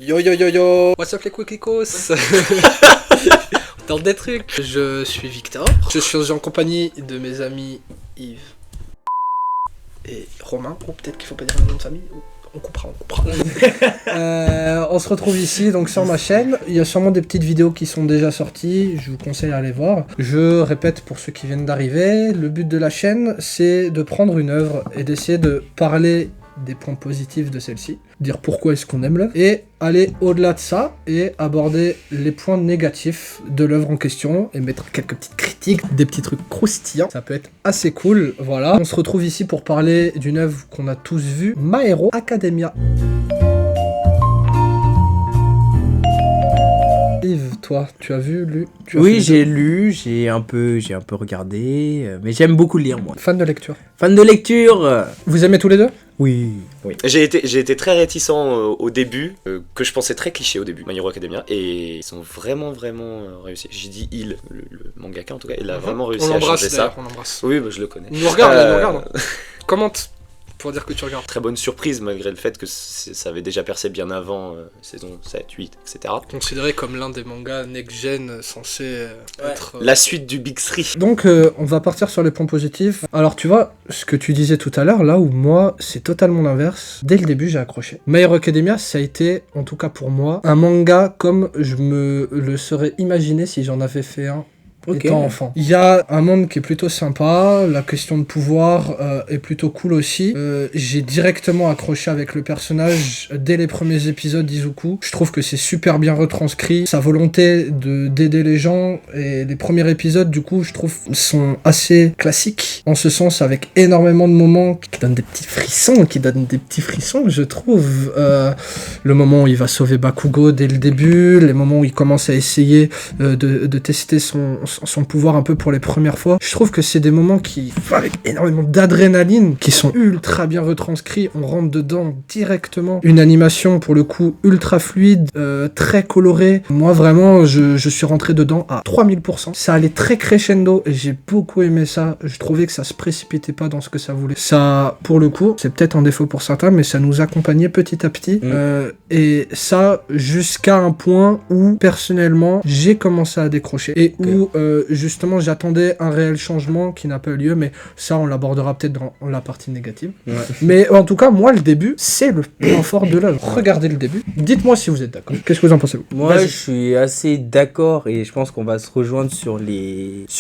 Yo yo yo yo. What's up les Quicos. Dans des trucs. Je suis Victor. Je suis en compagnie de mes amis Yves et Romain. Ou peut-être qu'il faut pas dire le nom de famille. On coupera. On se retrouve ici donc sur ma chaîne. Il y a sûrement des petites vidéos qui sont déjà sorties. Je vous conseille d'aller voir. Je répète pour ceux qui viennent d'arriver. Le but de la chaîne, c'est de prendre une œuvre et d'essayer de parler des points positifs de celle-ci, dire pourquoi est-ce qu'on aime l'œuvre, et aller au-delà de ça et aborder les points négatifs de l'œuvre en question et mettre quelques petites critiques, des petits trucs croustillants. Ça peut être assez cool, voilà. On se retrouve ici pour parler d'une œuvre qu'on a tous vue, My Hero Academia. Yves, toi, tu as vu, lu Oui, j'ai lu, j'ai un peu regardé, mais j'aime beaucoup lire, moi. Fan de lecture. Fan de lecture. Vous aimez tous les deux? Oui. J'ai été très réticent au début, que je pensais très cliché au début, My Hero Academia, et ils sont vraiment réussi. J'ai dit le mangaka en tout cas, il a vraiment réussi à changer ça. On l'embrasse. Oui, bah, je le connais. Il nous regarde, Commente pour dire que tu regardes. Très bonne surprise malgré le fait que ça avait déjà percé bien avant, saison 7, 8, etc. Considéré comme l'un des mangas next-gen censés être... La suite du Big Three. Donc on va partir sur les points positifs. Alors tu vois, ce que tu disais tout à l'heure, là où moi c'est totalement l'inverse. Dès le début j'ai accroché. My Hero Academia, ça a été, en tout cas pour moi, un manga comme je me le serais imaginé si j'en avais fait un. Étant enfant. Il y a un monde qui est plutôt sympa, la question de pouvoir est plutôt cool aussi. J'ai directement accroché avec le personnage dès les premiers épisodes d'Izuku. Je trouve que c'est super bien retranscrit. Sa volonté d'aider les gens et les premiers épisodes, du coup, je trouve, sont assez classiques. En ce sens, avec énormément de moments qui donnent des petits frissons, je trouve. Le moment où il va sauver Bakugo dès le début, les moments où il commence à essayer de tester son pouvoir un peu pour les premières fois. Je trouve que c'est des moments qui, avec énormément d'adrénaline, qui sont ultra bien retranscrits. On rentre dedans directement. Une animation, pour le coup, ultra fluide, très colorée. Moi, vraiment, je suis rentré dedans à 3000%. Ça allait très crescendo et j'ai beaucoup aimé ça. Je trouvais que ça se précipitait pas dans ce que ça voulait. Ça, pour le coup, c'est peut-être un défaut pour certains, mais ça nous accompagnait petit à petit. Et ça, jusqu'à un point où, personnellement, j'ai commencé à décrocher. Et où, justement, j'attendais un réel changement qui n'a pas eu lieu, mais ça, on l'abordera peut-être dans la partie négative. Ouais. Mais en tout cas, moi, le début, c'est le point fort de l'œuvre. Regardez le début. Dites-moi si vous êtes d'accord. Qu'est-ce que vous en pensez, vous? Moi, je suis assez d'accord et je pense qu'on va se rejoindre sur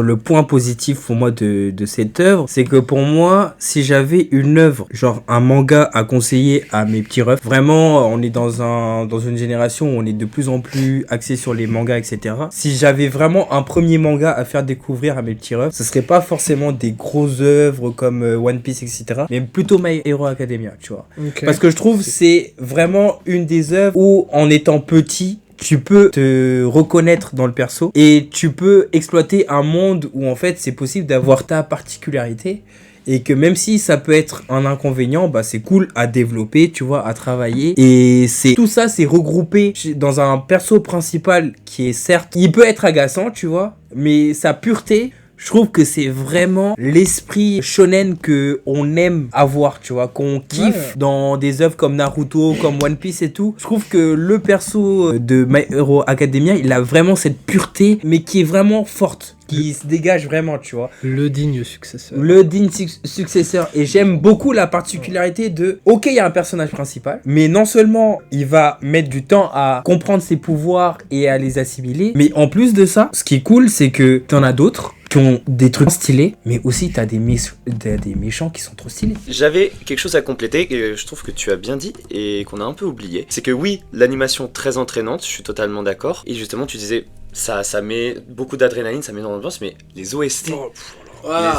le point positif pour moi de cette œuvre. C'est que pour moi, si j'avais une œuvre, genre un manga à conseiller à mes petits refs, vraiment, on est dans une génération où on est de plus en plus axé sur les mangas, etc. Si j'avais vraiment un premier manga à faire découvrir à mes petits refs, ce serait pas forcément des grosses œuvres comme One Piece, etc. mais plutôt My Hero Academia, tu vois. Okay. Parce que je trouve c'est vraiment une des œuvres où, en étant petit, tu peux te reconnaître dans le perso et tu peux exploiter un monde où en fait c'est possible d'avoir ta particularité. Et que même si ça peut être un inconvénient, bah c'est cool à développer, tu vois, à travailler. Et tout ça, c'est regroupé dans un perso principal qui est certes, il peut être agaçant, tu vois, mais sa pureté, je trouve que c'est vraiment l'esprit shonen que on aime avoir, tu vois, qu'on kiffe dans des œuvres comme Naruto, comme One Piece et tout. Je trouve que le perso de My Hero Academia, il a vraiment cette pureté, mais qui est vraiment forte. Qui se dégage vraiment, tu vois. Le digne successeur. Le digne successeur. Et j'aime beaucoup la particularité de... Ok, il y a un personnage principal, mais non seulement il va mettre du temps à comprendre ses pouvoirs et à les assimiler, mais en plus de ça, ce qui est cool, c'est que t'en as d'autres qui ont des trucs stylés, mais aussi t'as des méchants qui sont trop stylés. J'avais quelque chose à compléter que je trouve que tu as bien dit et qu'on a un peu oublié. C'est que oui, l'animation très entraînante, je suis totalement d'accord. Et justement, tu disais... Ça met beaucoup d'adrénaline, ça met dans l'ambiance, mais les OST...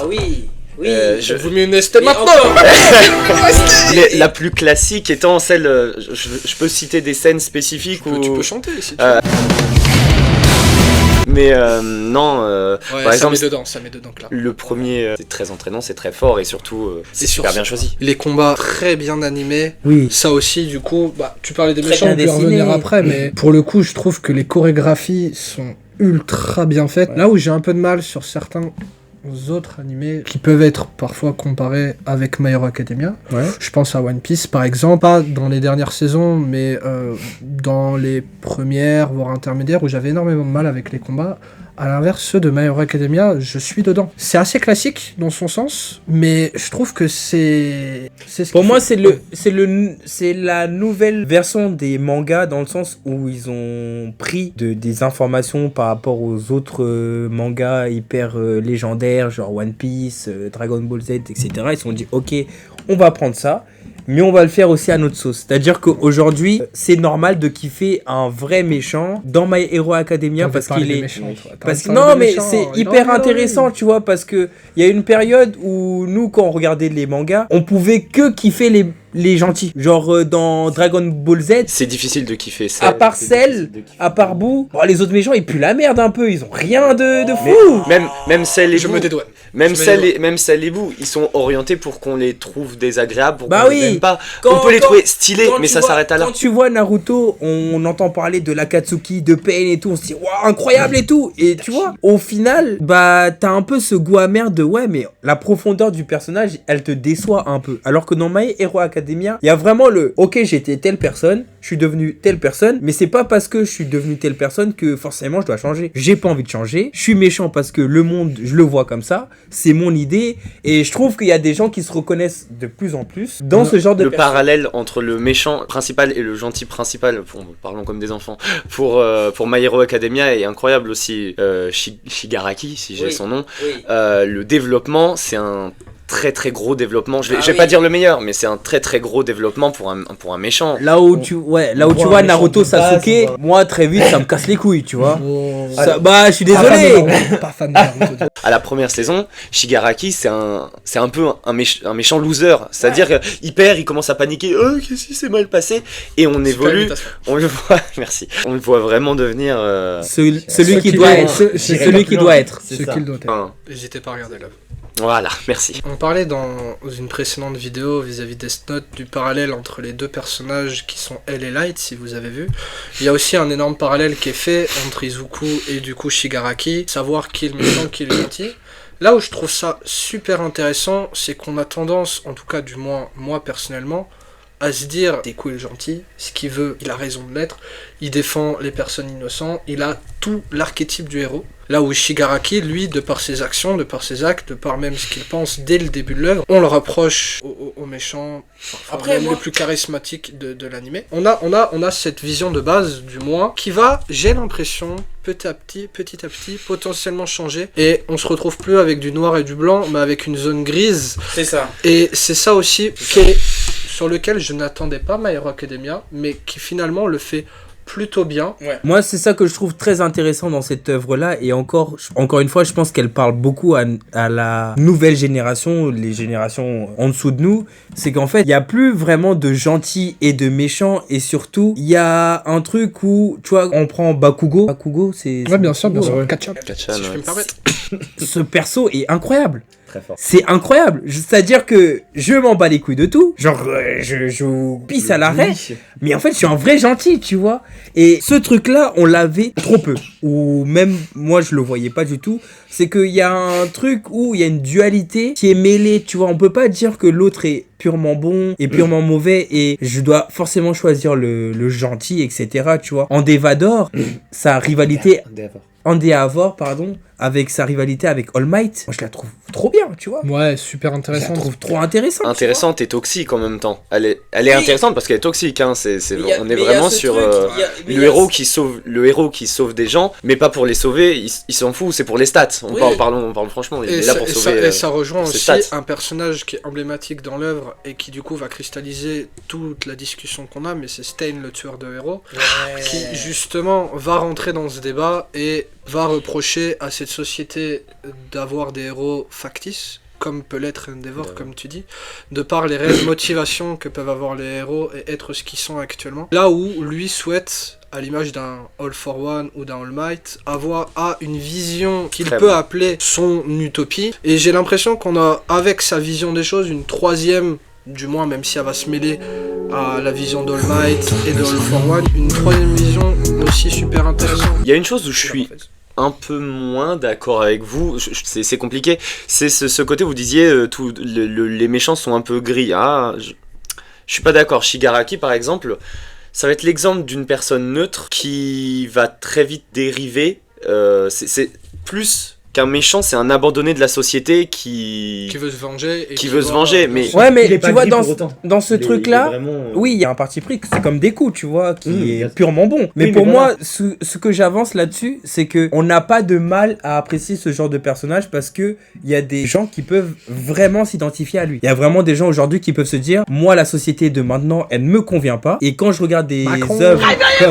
Oui. Je vous mets une ST maintenant. La plus classique étant celle... Je peux citer des scènes spécifiques où... Tu peux chanter si tu veux. Mais non, par exemple, ça met dedans là. Le premier, c'est très entraînant, c'est très fort et surtout, c'est super bien choisi. Les combats très bien animés. Oui. Ça aussi, du coup, tu parlais des très méchants, on peut y revenir après, mais pour le coup, je trouve que les chorégraphies sont ultra bien faites. Ouais. Là où j'ai un peu de mal sur certains autres animés qui peuvent être parfois comparés avec My Hero Academia. Ouais. Je pense à One Piece par exemple, pas dans les dernières saisons, mais dans les premières, voire intermédiaires, où j'avais énormément de mal avec les combats. À l'inverse, ceux de My Hero Academia, je suis dedans. C'est assez classique dans son sens, mais je trouve que c'est ce Pour qu'il moi, faut. c'est la nouvelle version des mangas dans le sens où ils ont pris des informations par rapport aux autres mangas hyper légendaires, genre One Piece, Dragon Ball Z, etc. Ils se sont dit, ok, on va prendre ça, mais on va le faire aussi à notre sauce. C'est-à-dire qu'aujourd'hui, c'est normal de kiffer un vrai méchant dans My Hero Academia parce qu'il est... Non, mais c'est hyper intéressant, tu vois, parce que il y a une période où nous, quand on regardait les mangas, on pouvait que kiffer les gentils. Genre dans Dragon Ball Z, C'est difficile de kiffer ça. à part Cell, à part Boo, bon, les autres méchants, ils puent la merde un peu, ils ont rien de fou. Même Cell et Je Boo, me dédouane. même je me Cell et Boo, ils sont orientés pour qu'on les trouve désagréables, pour Bah qu'on oui. les aime pas. Quand- On peut les quand- trouver stylés, Quand mais tu ça vois- s'arrête à là. Quand tu vois Naruto, on entend parler de l'Akatsuki, de Pain et tout, on se dit waouh, incroyable et tout. Et tu vois, au final, bah t'as un peu ce goût amer de ouais, mais la profondeur du personnage, elle te déçoit un peu. Alors que dans My Hero Academia, il y a vraiment le ok, j'étais telle personne, je suis devenu telle personne, mais c'est pas parce que je suis devenu telle personne que forcément je dois changer. J'ai pas envie de changer, je suis méchant parce que le monde, je le vois comme ça, c'est mon idée, et je trouve qu'il y a des gens qui se reconnaissent de plus en plus dans ce genre de Le personnes. parallèle entre le méchant principal et le gentil principal, parlons comme des enfants, pour My Hero Academia est incroyable aussi. Shigaraki, si j'ai Oui. son nom. Oui. Le développement, c'est un très très gros développement. Je vais Ah oui. pas dire le meilleur, mais c'est un très très gros développement pour un méchant. Là où tu vois voit un Naruto méchant de base, Sasuke, on voit- moi très vite ça me casse les couilles, tu vois. Oh. Bah je suis désolé. Pas fan de Naruto. À la première saison, Shigaraki, c'est un peu un méchant loser. C'est-à-dire qu'il perd, il commence à paniquer. Qu'est-ce qui s'est mal passé? Et on Super évolue. imitation. On le voit, merci. On le voit vraiment devenir. Celui qui doit être. Celui qui doit être. C'est Ce ça. qu'il doit être. N'hésitez pas à regarder là. Voilà, merci. On parlait dans une précédente vidéo vis-à-vis Death Note du parallèle entre les deux personnages qui sont L et Light, si vous avez vu. Il y a aussi un énorme parallèle qui est fait entre Izuku et du coup Shigaraki, savoir qui est le méchant, qui est le gentil. Là où je trouve ça super intéressant, c'est qu'on a tendance, en tout cas du moins moi personnellement, à se dire c'est cool le gentil, ce qu'il veut, il a raison de l'être, il défend les personnes innocentes, il a tout l'archétype du héros. Là où Shigaraki, lui, de par ses actions, de par ses actes, de par même ce qu'il pense dès le début de l'œuvre, on le rapproche aux méchants, parfois Après, même moi- les plus charismatiques de l'animé. On a cette vision de base, du moins, qui va, j'ai l'impression, petit à petit, potentiellement changer. Et on se retrouve plus avec du noir et du blanc, mais avec une zone grise. C'est ça. Et c'est ça aussi sur lequel je n'attendais pas My Hero Academia, mais qui finalement le fait plutôt bien. Moi, c'est ça que je trouve très intéressant dans cette œuvre-là. Et encore une fois, je pense qu'elle parle beaucoup à la nouvelle génération, les générations en dessous de nous. C'est qu'en fait, il n'y a plus vraiment de gentils et de méchants. Et surtout, il y a un truc où, tu vois, on prend Bakugo. Bakugo, c'est... Ouais, bien sûr, bien Ouais. sûr. Catch-up. Kachan, Si je peux ouais. me permettre. Ce perso est incroyable. Très fort. C'est incroyable. C'est-à-dire que je m'en bats les couilles de tout. Genre, je pisse à l'arrêt. Mais en fait, je suis un vrai gentil, tu vois. Et ce truc-là, on l'avait trop peu. Ou même, moi, je le voyais pas du tout. C'est qu'il y a un truc où il y a une dualité qui est mêlée, tu vois. On peut pas dire que l'autre est purement bon et purement mauvais et je dois forcément choisir le gentil, etc., tu vois. Endeavor, sa rivalité... Endeavor, pardon, avec sa rivalité avec All Might, moi je la trouve trop bien, tu vois. Ouais, super Je la intéressant. trouve trop intéressante. Intéressante et toxique en même temps. Elle est Oui. intéressante parce qu'elle est toxique. Hein. On est vraiment sur le le héros qui sauve des gens, mais pas pour les sauver. Il s'en fout. C'est pour les stats. On Oui. parle franchement. Il Et est là ça, pour et sauver. ça- et ça rejoint ses aussi stats. un personnage qui est emblématique dans l'œuvre et qui du coup va cristalliser toute la discussion qu'on a, mais c'est Stein, le tueur de héros, qui justement va rentrer dans ce débat et va reprocher à cette société d'avoir des héros factices, comme peut l'être Endeavor, comme tu dis, de par les réelles motivations que peuvent avoir les héros et être ce qu'ils sont actuellement. Là où lui souhaite, à l'image d'un All for One ou d'un All Might, avoir une vision qu'il Très peut bon. appeler son utopie. Et j'ai l'impression qu'on a, avec sa vision des choses, une troisième, du moins même si elle va se mêler à la vision d'All Might et de All for One, une troisième vision aussi super intéressante. Il y a une chose où je suis un peu moins d'accord avec vous. C'est compliqué. C'est ce côté où vous disiez les méchants sont un peu gris. Ah, je suis pas d'accord. Shigaraki, par exemple, ça va être l'exemple d'une personne neutre qui va très vite dériver. C'est plus qu'un méchant, c'est un abandonné de la société qui veut se venger. Et qui veut se venger, mais... Ouais, mais Il est tu pas vois, gris pour autant. dans ce Il est truc-là, vraiment, oui, il y a un parti pris, c'est comme des coups, tu vois, qui est bien purement bon. Mais Oui, pour mais moi, ce que j'avance là-dessus, c'est que on n'a pas de mal à apprécier ce genre de personnage parce que il y a des gens qui peuvent vraiment s'identifier à lui. Il y a vraiment des gens aujourd'hui qui peuvent se dire, moi, la société de maintenant, elle ne me convient pas. Et quand je regarde des œuvres comme...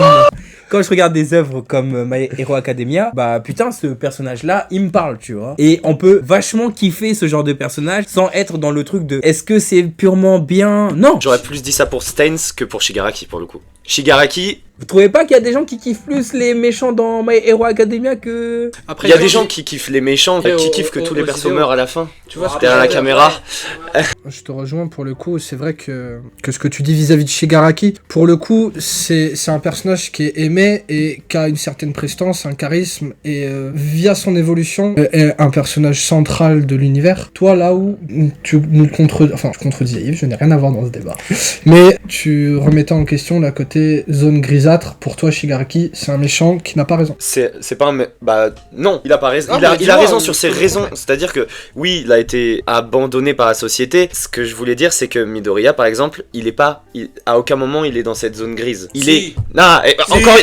Quand je regarde des œuvres comme My Hero Academia, bah putain, ce personnage-là, il me parle, tu vois. Et on peut vachement kiffer ce genre de personnage sans être dans le truc de est-ce que c'est purement bien? Non. J'aurais plus dit ça pour Steins que pour Shigaraki, pour le coup. Shigaraki... Vous trouvez pas qu'il y a des gens qui kiffent plus les méchants dans My Hero Academia que... Après, Il y a des gens qui kiffent les méchants, Et qui au- kiffent que au- tous les aux persos vidéos. meurent à la fin. Tu vois ce que Derrière je la veux dire, caméra. Je te rejoins pour le coup, c'est vrai que ce que tu dis vis-à-vis de Shigaraki, pour le coup, c'est un personnage qui est aimé et qui a une certaine prestance, un charisme, et via son évolution, est un personnage central de l'univers. Toi, là où tu nous je contredisais Yves, je n'ai rien à voir dans ce débat, mais tu remettais en question la côté zone grisâtre, pour toi, Shigaraki, c'est un méchant qui n'a pas raison. C'est pas un... Bah non, il a pas raison. Ah, il a bah, dis-moi, raison sur ses je te raisons. comprends. C'est-à-dire que oui, il a été abandonné par la société. Ce que je voulais dire, c'est que Midoriya, par exemple, à aucun moment il est dans cette zone grise. Il est... Non,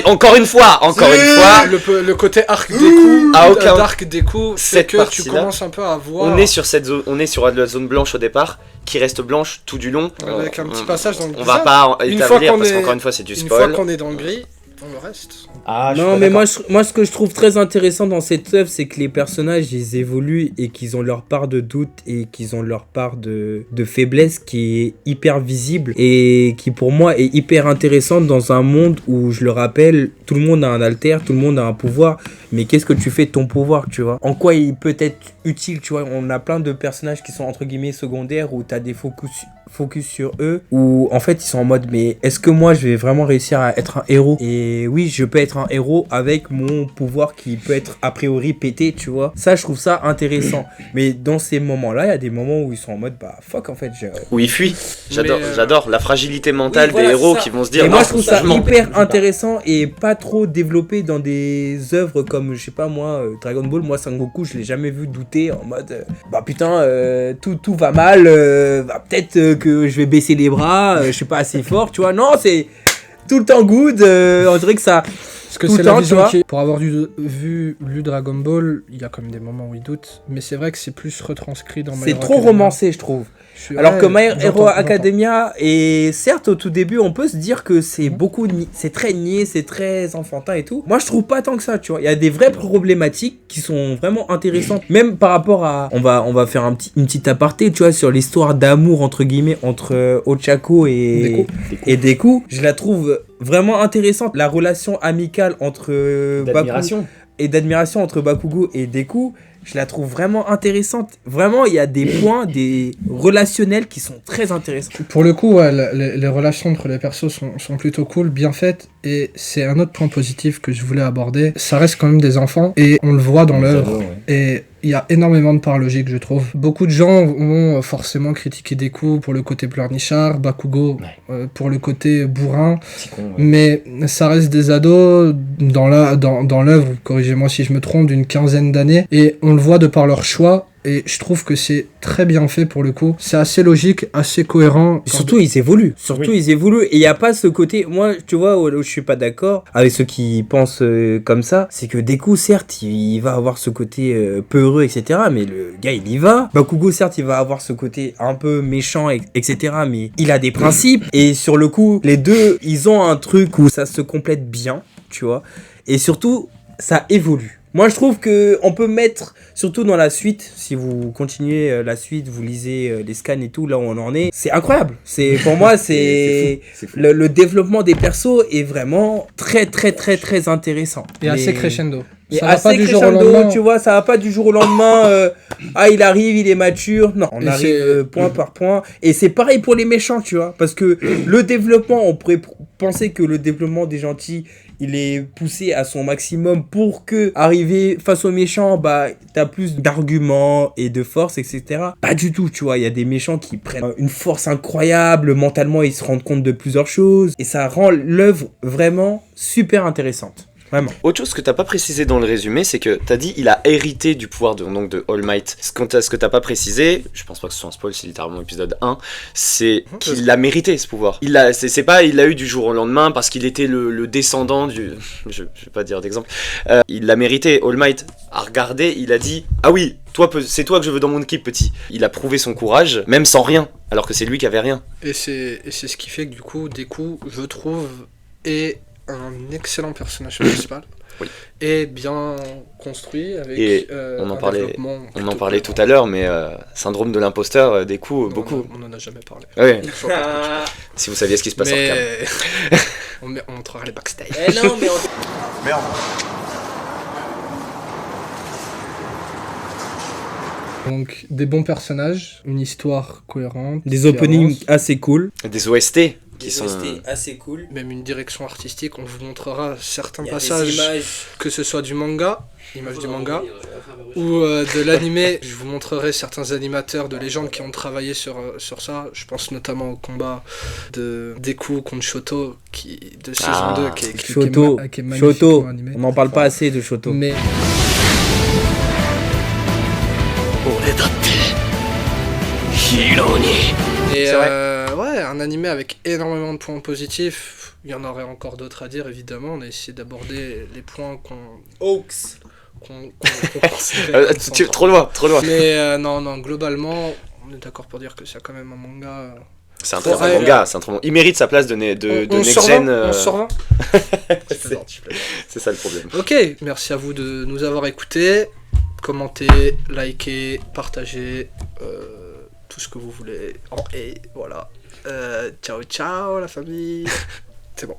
encore une fois. Le côté arc Deku, À aucun- d'arc Deku, c'est Cette que tu partie-là, commences un peu à voir... On est sur la zone blanche au départ, qui reste blanche tout du long. Avec un petit passage dans le On va grisâtre. pas Une établir fois qu'on parce est- qu'encore une fois c'est du Une fois spoil. qu'on est dans le gris, on le reste. Ah, je suis Non, pas mais d'accord. moi, ce que je trouve très intéressant dans cette œuvre, c'est que les personnages, ils évoluent et qu'ils ont leur part de doute et qu'ils ont leur part de faiblesse qui est hyper visible et qui, pour moi, est hyper intéressante dans un monde où, je le rappelle, tout le monde a un alter, tout le monde a un pouvoir, mais qu'est-ce que tu fais de ton pouvoir, tu vois? En quoi il peut être utile, tu vois? On a plein de personnages qui sont, entre guillemets, secondaires où t'as des focus sur eux, où en fait ils sont en mode mais est-ce que moi je vais vraiment réussir à être un héros? Et oui, je peux être un héros avec mon pouvoir qui peut être a priori pété, tu vois. Ça, je trouve ça intéressant. Mais dans ces moments-là, il y a des moments où ils sont en mode bah fuck, en fait, Où il fuit. Mais, J'adore la fragilité mentale Oui, voilà, des héros c'est ça. qui vont se dire. Et moi non, je trouve ça je m'en- hyper intéressant et pas trop développé dans des œuvres comme, je sais pas moi, Dragon Ball. Moi, Sangoku, je l'ai jamais vu douter en mode bah putain, tout va mal, bah, peut-être que je vais baisser les bras, je suis pas assez fort, tu vois. Non, c'est tout le temps good, on dirait que ça... Parce que Tout c'est le la temps, vision tu vois. qui... Pour avoir lu Dragon Ball, il y a quand même des moments où il doute, mais c'est vrai que c'est plus retranscrit dans My C'est Hero trop Academia. romancé, je trouve. Alors que My Hero Academia, et certes au tout début on peut se dire que c'est c'est très niais, c'est très enfantin et tout. Moi je trouve pas tant que ça, tu vois. Il y a des vraies problématiques qui sont vraiment intéressantes. Même par rapport à, on va faire une petite aparté, tu vois, sur l'histoire d'amour entre guillemets entre Ochako et Deku. Je la trouve vraiment intéressante. La relation amicale entre D'admiration. d'admiration entre Bakugo et Deku, je la trouve vraiment intéressante. Vraiment, il y a des points, des relationnels qui sont très intéressants. Pour le coup, ouais, les relations entre les persos sont plutôt cool, bien faites, et c'est un autre point positif que je voulais aborder. Ça reste quand même des enfants, et on le voit dans l'œuvre, et il y a énormément de parts logiques, je trouve. Beaucoup de gens vont forcément critiquer Deku pour le côté pleurnichard, Bakugo pour le côté bourrin, Petit con, ouais. mais ça reste des ados dans l'œuvre, corrigez-moi si je me trompe, d'une quinzaine d'années, et on le voit de par leur choix. Et je trouve que c'est très bien fait pour le coup. C'est assez logique, assez cohérent. Surtout, ils évoluent. Oui. Ils évoluent. Et il n'y a pas ce côté... Moi, tu vois, où je suis pas d'accord avec ceux qui pensent comme ça, c'est que Deku, certes, il va avoir ce côté peureux, etc. Mais le gars, il y va. Bakugo, certes, il va avoir ce côté un peu méchant, etc. Mais il a des principes. Et sur le coup, les deux, ils ont un truc où ça se complète bien, tu vois. Et surtout, ça évolue. Moi, je trouve que on peut mettre, surtout dans la suite, si vous continuez la suite, vous lisez les scans et tout, là où on en est, c'est incroyable. Pour moi, c'est C'est fou. le développement des persos est vraiment très, très, très, très intéressant. Et assez crescendo. Mais Ça va assez pas du jour au crescendo, lendemain. tu vois, ça va pas du jour au lendemain. Il arrive, il est mature. Non, on Et arrive c'est- point par point. Et c'est pareil pour les méchants, tu vois. Parce que le développement, on pourrait penser que le développement des gentils, il est poussé à son maximum pour que, arriver face aux méchants, bah, t'as plus d'arguments et de force, etc. Pas du tout, tu vois. Il y a des méchants qui prennent une force incroyable. Mentalement, ils se rendent compte de plusieurs choses. Et ça rend l'œuvre vraiment super intéressante. Vraiment. Autre chose que t'as pas précisé dans le résumé, c'est que t'as dit il a hérité du pouvoir donc de All Might. Ce que t'as pas précisé, je pense pas que ce soit un spoil, c'est littéralement épisode 1, c'est qu'il l'a mérité ce pouvoir. C'est pas il l'a eu du jour au lendemain parce qu'il était le descendant du. Je vais pas dire d'exemple. Il l'a mérité. All Might a regardé, il a dit ah oui, c'est toi que je veux dans mon équipe, petit. Il a prouvé son courage, même sans rien, alors que c'est lui qui avait rien. Et c'est ce qui fait que du coup, Deku, je trouve, est un excellent personnage principal. Oui. Et bien construit avec Et un on en développement plutôt parlait tout cohérent. à l'heure, mais syndrome de l'imposteur, des coups, beaucoup. On en a jamais parlé. Ouais, Je vois pas si vous saviez ce qui se passe pourquoi. en cam. Mais on montrera les backstage. Non, mais Merde. Donc, des bons personnages, une histoire cohérente. des qui openings avance. assez cool. Des OST qui sont. assez cool. Même une direction artistique, on vous montrera certains Il y a des passages, images. que ce soit du manga, image du manga, ou de l'animé. Je vous montrerai certains animateurs de légende qui ont travaillé sur ça. Je pense notamment au combat de Deku contre Shoto de saison Ah. 2 qui est Shoto, qui est magnifiquement Shoto, animé. on n'en parle pas assez de Shoto. Mais Et C'est vrai. ouais, un animé avec énormément de points positifs. Il y en aurait encore d'autres à dire, évidemment. On a essayé d'aborder les points qu'on considérait comme centraux. Trop loin, trop loin. Mais non, globalement, on est d'accord pour dire que c'est quand même un manga. C'est un très bon Ouais, manga, c'est un très bon. Il mérite sa place de on next sur 20, gen. on sur 20. C'est ça le problème. Ok, merci à vous de nous avoir écoutés. Commentez, likez, partagez, tout ce que vous voulez. Et voilà. Ciao, ciao la famille. C'est bon.